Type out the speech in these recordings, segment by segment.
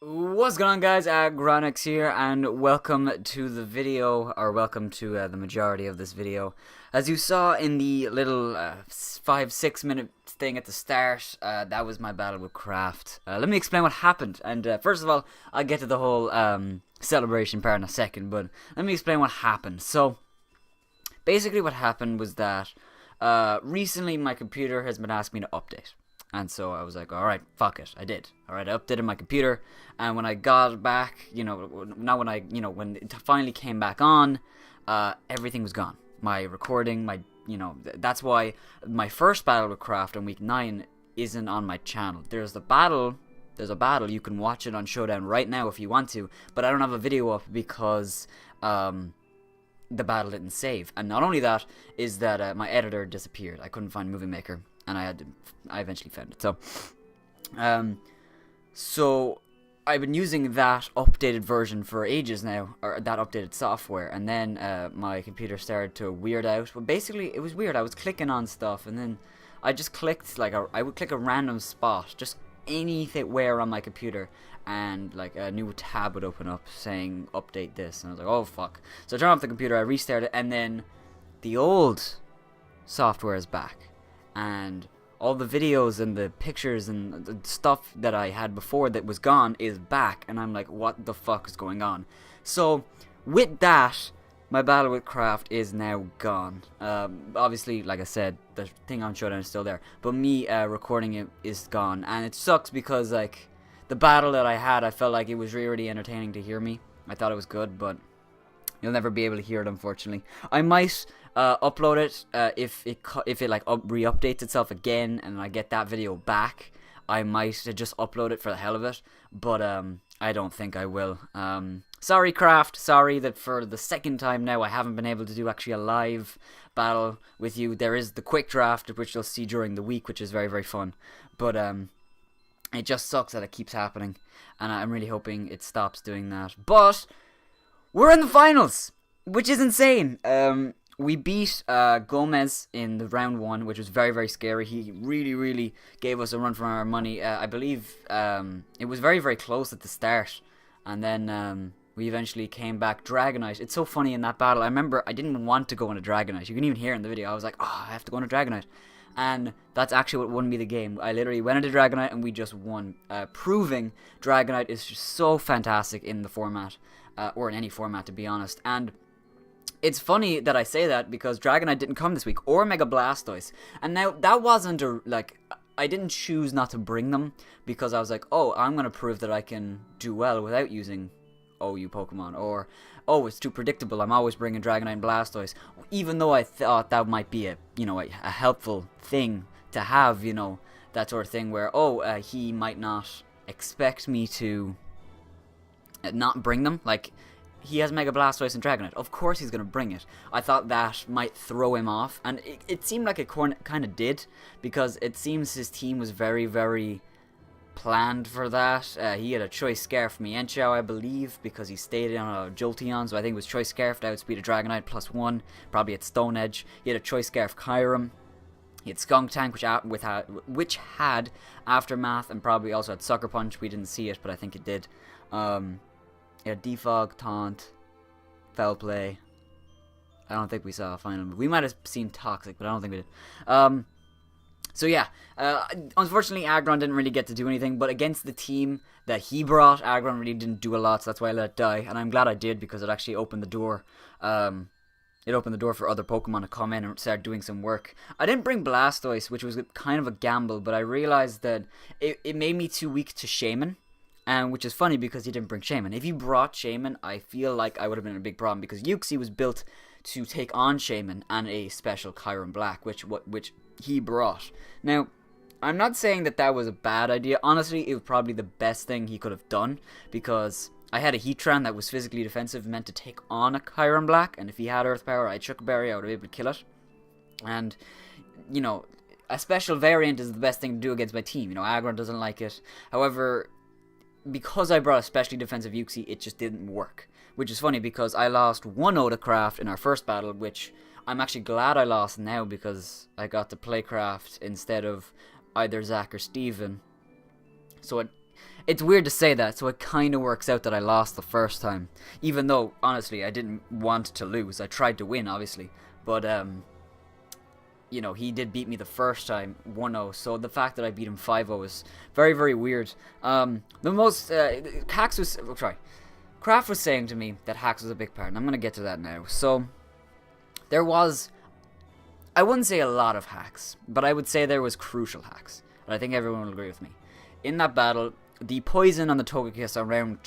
What's going on, guys? Aggronix here, and welcome to the video, or welcome to the majority of this video. As you saw in the little 5-6 minute thing at the start, that was my battle with Craft. Let me explain what happened, and first of all, I'll get to the whole celebration part in a second, but let me explain what happened. So, basically what happened was that recently my computer has been asking me to update. And so I was like, alright, fuck it. I did. Alright, I updated my computer. And when I got back, when it finally came back on, everything was gone. My recording, that's why my first battle with Craft on week 9 isn't on my channel. There's a battle, you can watch it on Showdown right now if you want to, but I don't have a video up because, the battle didn't save. And not only that, is that my editor disappeared. I couldn't find Movie Maker. And I eventually found it. So I've been using that updated version for ages now, or that updated software, and then my computer started to weird out. But basically, it was weird. I was clicking on stuff, and then I just clicked I would click a random spot, just anywhere on my computer, and like a new tab would open up saying update this, and I was like, oh fuck. So I turned off the computer, I restarted, and then the old software is back. And all the videos and the pictures and the stuff that I had before that was gone is back, and I'm like, what the fuck is going on? So with that, my battle with Craft is now gone. Obviously, like I said, the thing on Showdown is still there, but me recording it is gone, and it sucks because like the battle that I had, I felt like it was really entertaining to hear me. I thought it was good, but you'll never be able to hear it, unfortunately. I might upload it if it re-updates itself again and I get that video back. I might just upload it for the hell of it, but I don't think I will. Sorry, Craft. Sorry that for the second time now I haven't been able to do actually a live battle with you. There is the quick draft, which you'll see during the week, which is very fun. But it just sucks that it keeps happening, and I'm really hoping it stops doing that. But we're in the finals, which is insane. We beat Gomez in the round 1, which was very scary. He really gave us a run for our money. I believe it was very close at the start, and then we eventually came back. Dragonite. It's so funny in that battle. I remember I didn't want to go on a Dragonite. You can even hear in the video. I was like, oh, I have to go on a Dragonite. And that's actually what won me the game. I literally went into Dragonite and we just won, proving Dragonite is just so fantastic in the format, or in any format, to be honest. And it's funny that I say that because Dragonite didn't come this week, or Mega Blastoise. And now, that wasn't I didn't choose not to bring them because I was like, oh, I'm going to prove that I can do well without using OU Pokemon, or, oh, it's too predictable, I'm always bringing Dragonite and Blastoise, even though I thought that might be a helpful thing to have, that sort of thing where, he might not expect me to not bring them. Like, he has Mega Blastoise and Dragonite, of course he's going to bring it. I thought that might throw him off, and it seemed like it kind of did, because it seems his team was very planned for that. He had a Choice Scarf Mienshao, I believe, because he stayed on a Jolteon, so I think it was Choice Scarf to outspeed a Dragonite +1, probably at Stone Edge. He had a Choice Scarf Kyurem. He had Skunk Tank, which had Aftermath, and probably also had Sucker Punch. We didn't see it, but I think it did. He had Defog, Taunt, Foul Play. I don't think we saw a final move. We might have seen Toxic, but I don't think we did. So yeah, unfortunately Aggron didn't really get to do anything, but against the team that he brought, Aggron really didn't do a lot, so that's why I let it die, and I'm glad I did, because it actually opened the door. It opened the door for other Pokemon to come in and start doing some work. I didn't bring Blastoise, which was kind of a gamble, but I realized that it made me too weak to Shaman, and which is funny because he didn't bring Shaman. If he brought Shaman, I feel like I would have been in a big problem, because Uxie was built to take on Shaman and a special Kyurem Black, which he brought. Now, I'm not saying that was a bad idea. Honestly, it was probably the best thing he could have done, because I had a Heatran that was physically defensive, meant to take on a Kyurem Black, and if he had Earth Power, I Choke Berry, I would have been able to kill it. And, a special variant is the best thing to do against my team. Aggron doesn't like it. However, because I brought a specially defensive Uxie, it just didn't work. Which is funny, because I lost 1-0 to Craft in our first battle, which I'm actually glad I lost now, because I got to play Craft instead of either Zach or Steven. So It's weird to say that, so it kind of works out that I lost the first time. Even though, honestly, I didn't want to lose. I tried to win, obviously. But, you know, he did beat me the first time, 1-0. So the fact that I beat him 5-0 is very, very weird. Kraft was saying to me that hacks was a big part, and I'm going to get to that now. So, there was, I wouldn't say a lot of hacks, but I would say there was crucial hacks. And I think everyone will agree with me. In that battle, the poison on the Togekiss on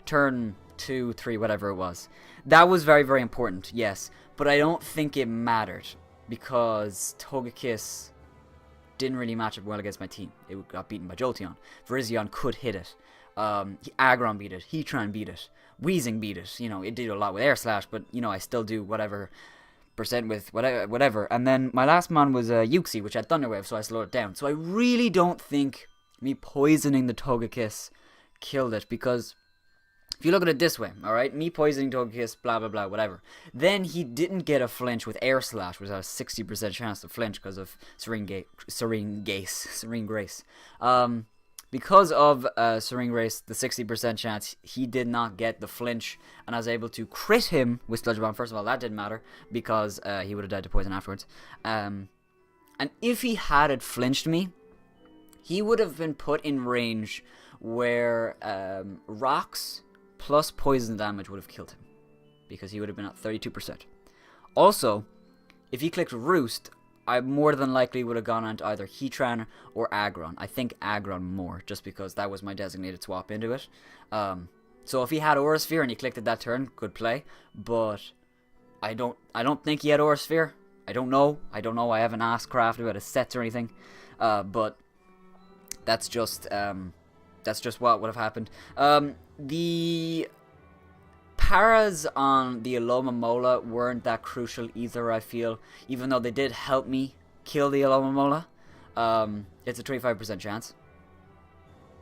turn 2, 3, whatever it was, that was very, very important, yes. But I don't think it mattered, because Togekiss didn't really match up well against my team. It got beaten by Jolteon. Virizion could hit it. Aggron beat it. Heatran beat it. Weezing beat it. You know, it did a lot with Air Slash, but, you know, I still do whatever percent with whatever. And then my last mon was Uxie, which had Thunder Wave, so I slowed it down. So I really don't think me poisoning the Togekiss killed it, because if you look at it this way, alright, me poisoning Togekiss, blah blah blah, whatever, then he didn't get a flinch with Air Slash, which had a 60% chance to flinch because of Serene Grace. Because of Serene Grace, the 60% chance, he did not get the flinch, and I was able to crit him with Sludge Bomb. First of all, that didn't matter, because he would have died to poison afterwards. And if he had flinched me, he would have been put in range where rocks plus poison damage would have killed him, because he would have been at 32%. Also, if he clicked Roost, I more than likely would have gone on to either Heatran or Aggron. I think Aggron more, just because that was my designated swap into it. So if he had Aura Sphere and he clicked it that turn, good play. But I don't think he had Aura Sphere. I don't know. I haven't asked Kraft about his sets or anything. But that's just what would have happened. The paras on the alomomola weren't that crucial either, I feel, even though they did help me kill the alomomola. It's a 25% chance.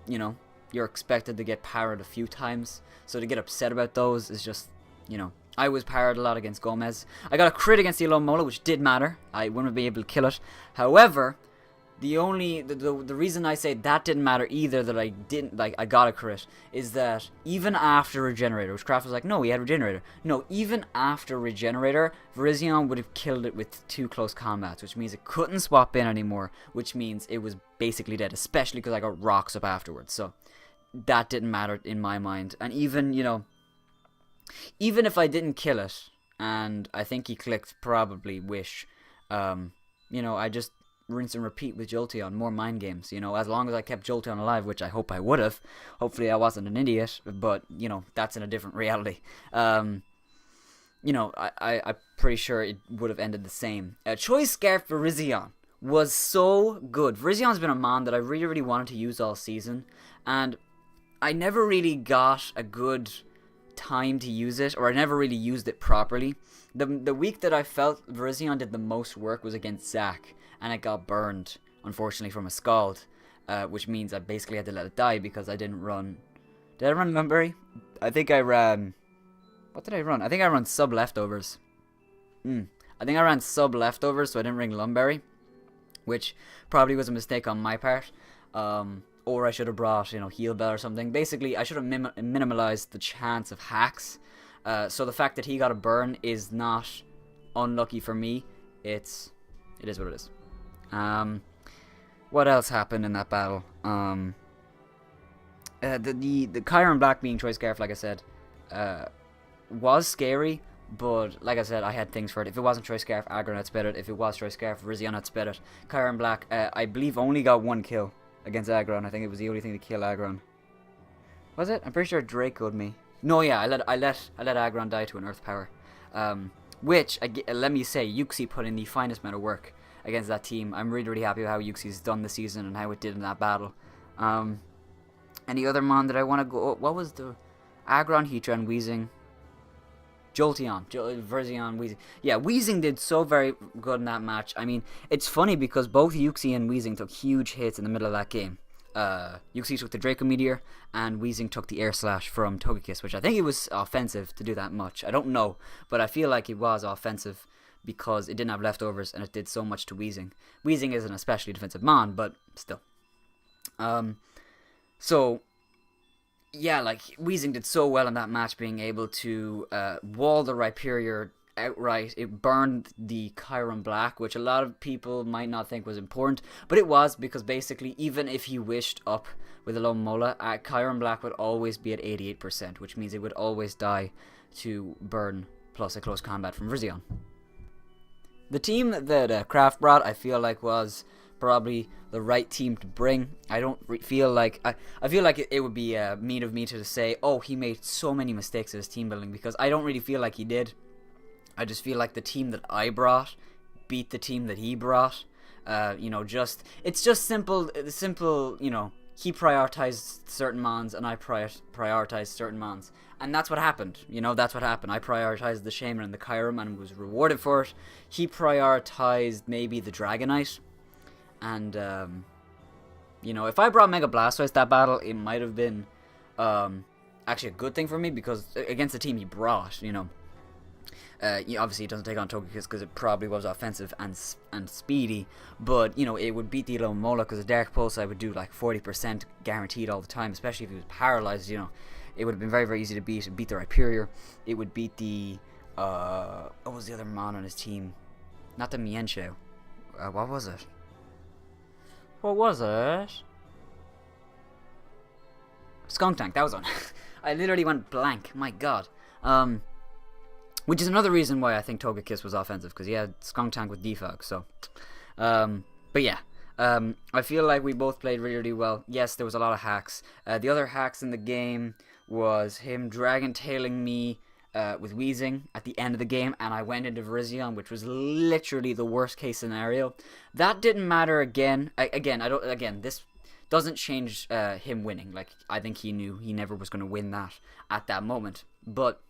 You know, you're expected to get parried a few times, so to get upset about those is just, you know, I was parried a lot against Gomez. I got a crit against the alomomola, which did matter. I wouldn't be able to kill it. However, the reason I say that didn't matter either, that I got a crit, is that even after Regenerator, which Kraft was like, no, he had Regenerator. No, even after Regenerator, Virizion would have killed it with 2 close combats, which means it couldn't swap in anymore, which means it was basically dead, especially because I got rocks up afterwards. So that didn't matter in my mind. And even, you know, even if I didn't kill it, and I think he clicked probably Wish, you know, I just rinse and repeat with Jolteon, more mind games, you know, as long as I kept Jolteon alive, which I hope I would have. Hopefully I wasn't an idiot, but, you know, that's in a different reality. You know, I'm pretty sure it would have ended the same. Choice Scarf Virizion was so good. Virizion's been a mon that I really, really wanted to use all season, and I never really got a good time to use it, or I never really used it properly. The week that I felt Virizion did the most work was against Zac, and it got burned, unfortunately, from a Scald, which means I basically had to let it die because I didn't run... Did I run Lumberry? I think I ran... What did I run? I think I ran Sub Leftovers. I think I ran Sub Leftovers, so I didn't ring Lumberry, which probably was a mistake on my part. Or I should have brought, you know, Heal Bell or something. Basically, I should have minimalized the chance of hacks. So the fact that he got a burn is not unlucky for me. It is what it is. What else happened in that battle? The Chiron Black being Choice Scarf, like I said, was scary, but like I said, I had things for it. If it wasn't Choice Scarf, Aggron had sped it. If it was Choice Scarf, Virizion had sped it. Chiron Black, I believe, only got 1 kill against Aggron. I think it was the only thing to kill Aggron. Was it? I'm pretty sure Draco'd me. No, yeah, I let Aggron die to an Earth Power. Which, let me say, Uxie put in the finest amount of work against that team. I'm really, really happy with how Uxie's done this season and how it did in that battle. Any other mon that I want to go... What was the... Aggron, Heatran, Weezing... Jolteon, Virizion, Weezing. Yeah, Weezing did so very good in that match. I mean, it's funny because both Uxie and Weezing took huge hits in the middle of that game. Uxie took the Draco Meteor, and Weezing took the Air Slash from Togekiss, which I think it was offensive to do that much. I don't know, but I feel like it was offensive because it didn't have leftovers and it did so much to Weezing. Weezing is an especially defensive mon, but still. So, yeah, like, Weezing did so well in that match, being able to wall the Rhyperior outright. It burned the Chiron Black, which a lot of people might not think was important, but it was, because basically, even if he wished up with alomomola, Chiron Black would always be at 88%, which means it would always die to burn plus a close combat from Virizion. The team that Kraft brought, I feel like, was probably the right team to bring. I don't feel like I feel like it would be mean of me to say, oh, he made so many mistakes in his team building, because I don't really feel like he did. I just feel like the team that I brought beat the team that he brought. It's just simple. He prioritized certain mons and I prioritized certain mons. And that's what happened. That's what happened. I prioritized the Shaman and the Chiron and was rewarded for it. He prioritized maybe the Dragonite. And, if I brought Mega Blastoise that battle, it might have been actually a good thing for me, because against the team he brought, obviously, it doesn't take on Togekiss because it probably was offensive and speedy, but it would beat the alomomola, because a Dark Pulse I would do like 40% guaranteed all the time, especially if he was paralyzed. It would have been very, very easy to beat. It beat the Rhyperior. It would beat the what was the other mon on his team? Not the Mienshao. What was it? Skuntank. That was on. I literally went blank. My God. Which is another reason why I think Togekiss was offensive, because he had Skuntank with Defog. So, but yeah, I feel like we both played really, really well. Yes, there was a lot of hacks. The other hacks in the game was him Dragon Tailing me with Weezing at the end of the game, and I went into Virizion, which was literally the worst case scenario. That didn't matter again. This doesn't change him winning. Like, I think he knew he never was going to win that at that moment, but.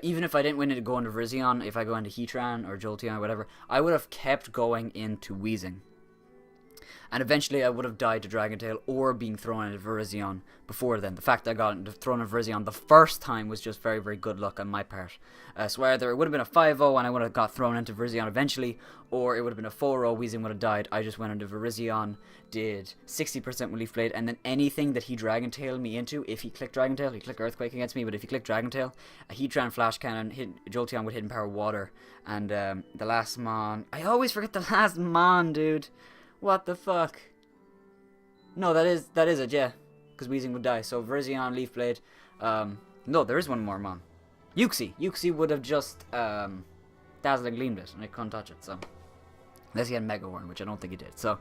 Even if I didn't win it to go into Virizion, if I go into Heatran or Jolteon or whatever, I would have kept going into Weezing. And eventually I would have died to Dragon Tail or being thrown into Virizion before then. The fact that I got thrown into Virizion the first time was just very, very good luck on my part. So either it would have been a 5-0 and I would have got thrown into Virizion eventually, or it would have been a 4-0, Weezing would have died. I just went into Virizion, did 60% with Leaf Blade, and then anything that he Dragon Tailed me into, if he clicked Dragon Tail, he clicked Earthquake against me, but if he clicked Dragon Tail, a Heatran Flash Cannon, hit Jolteon with Hidden Power Water, and the last mon... I always forget the last mon, dude. What the fuck? No, that is it, yeah. Because Weezing would die. So Virizion, Leaf Blade. No, there is one more mon. Uxie. Uxie would have just Dazzling Gleamed it, and I couldn't touch it, so... Unless he had Mega Horn, which I don't think he did. So,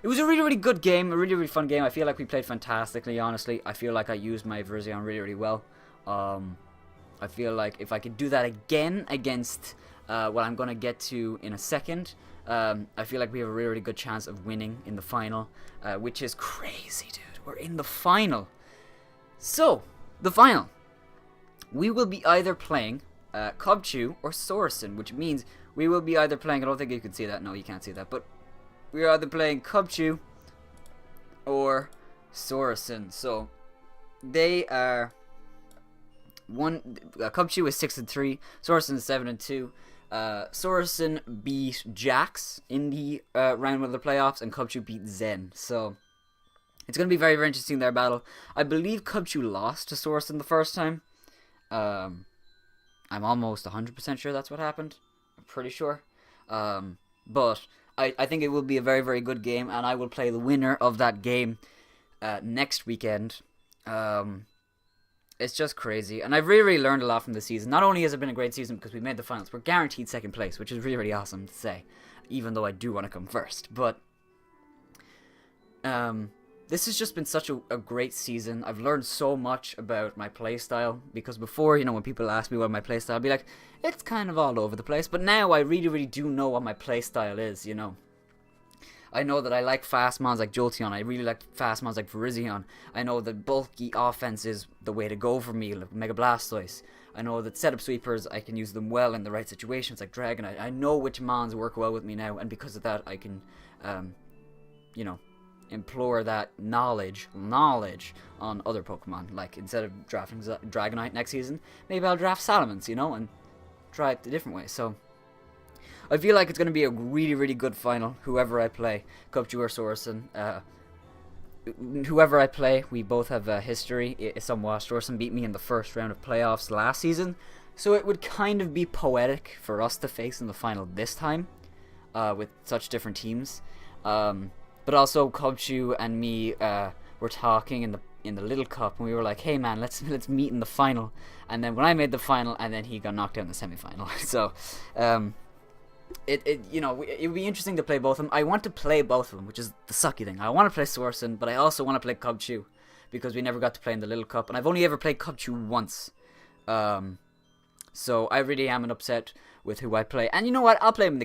it was a really, really good game. A really, really fun game. I feel like we played fantastically, honestly. I feel like I used my Virizion really, really well. I feel like if I could do that again against what I'm going to get to in a second... I feel like we have a really, really good chance of winning in the final, which is crazy, dude. We're in the final. So, the final. We will be either playing Cubchoo or Sorison, which means we will be either playing... I don't think you can see that. No, you can't see that. But we are either playing Cubchoo or Sorison. So, they are... Cubchoo is 6-3. Sorison is 7-2. Sorison beat Jax in the round of the playoffs, and Cubchoo beat Zen. So it's going to be very, very interesting, their battle. I believe Cubchoo lost to Sorison the first time. I'm almost 100% sure that's what happened. I'm pretty sure. But I think it will be a very, very good game, and I will play the winner of that game next weekend. It's just crazy, and I've really, really learned a lot from the season. Not only has it been a great season because we made the finals, we're guaranteed second place, which is really, really awesome to say, even though I do want to come first. But this has just been such a great season. I've learned so much about my playstyle, because before, when people ask me what my playstyle, I'd be like, it's kind of all over the place. But now I really, really do know what my playstyle is, I know that I like fast mons like Jolteon. I really like fast mons like Virizion. I know that bulky offense is the way to go for me, like Mega Blastoise. I know that setup sweepers, I can use them well in the right situations, like Dragonite. I know which mons work well with me now, and because of that, I can, implore that knowledge on other Pokemon. Like, instead of drafting Dragonite next season, maybe I'll draft Salamence, and try it a different way. So I feel like it's going to be a really, really good final, whoever I play, Cubchoo or Sorison. whoever I play, we both have a history. Somewhat. Storson beat me in the first round of playoffs last season, so it would kind of be poetic for us to face in the final this time, with such different teams. But also, Cubchu and me were talking in the little cup, and we were like, "Hey man, let's meet in the final." And then when I made the final, and then he got knocked out in the semi-final. So, it would be interesting to play both of them. I want to play both of them, which is the sucky thing. I want to play Storson, but I also want to play Cubchu, because we never got to play in the little cup, and I've only ever played Cubchu once. So I really am upset with who I play. And you know what? I'll play him in the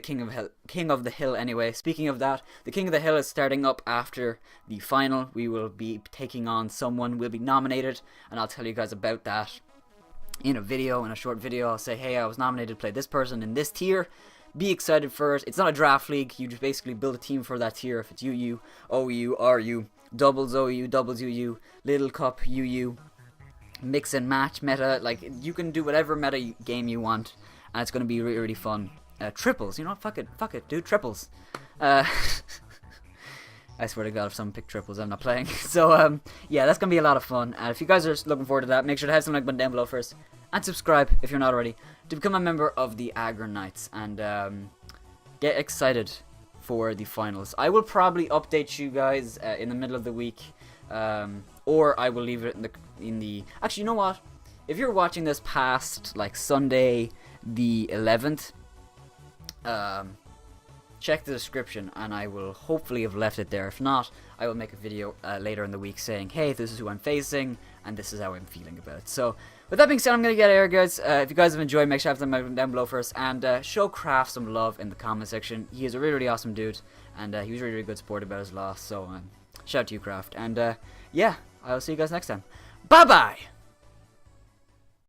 King of the Hill anyway. Speaking of that, the King of the Hill is starting up after the final. We will be taking on someone. We'll be nominated, and I'll tell you guys about that in a short video. I'll say, hey, I was nominated to play this person in this tier. Be excited for it. It's not a draft league. You just basically build a team for that tier. If it's UU, OU, RU, doubles OU, doubles UU, little cup UU, mix and match meta. Like, you can do whatever meta game you want, and it's going to be really, really fun. Triples, fuck it, dude, triples. I swear to God, if someone picked triples, I'm not playing. So, yeah, that's going to be a lot of fun. And if you guys are looking forward to that, make sure to hit some like button down below first. And subscribe, if you're not already, to become a member of the Aggronix. And get excited for the finals. I will probably update you guys in the middle of the week. Or I will leave it in the... Actually, you know what? If you're watching this past, like, Sunday the 11th, check the description, and I will hopefully have left it there. If not, I will make a video later in the week saying, hey, this is who I'm facing, and this is how I'm feeling about it. So, with that being said, I'm going to get out of here, guys. If you guys have enjoyed, make sure to have them down below first, and show Craft some love in the comment section. He is a really, really awesome dude, and he was really, really good sport about his loss, so shout out to you, Craft. And, yeah, I'll see you guys next time. Bye-bye!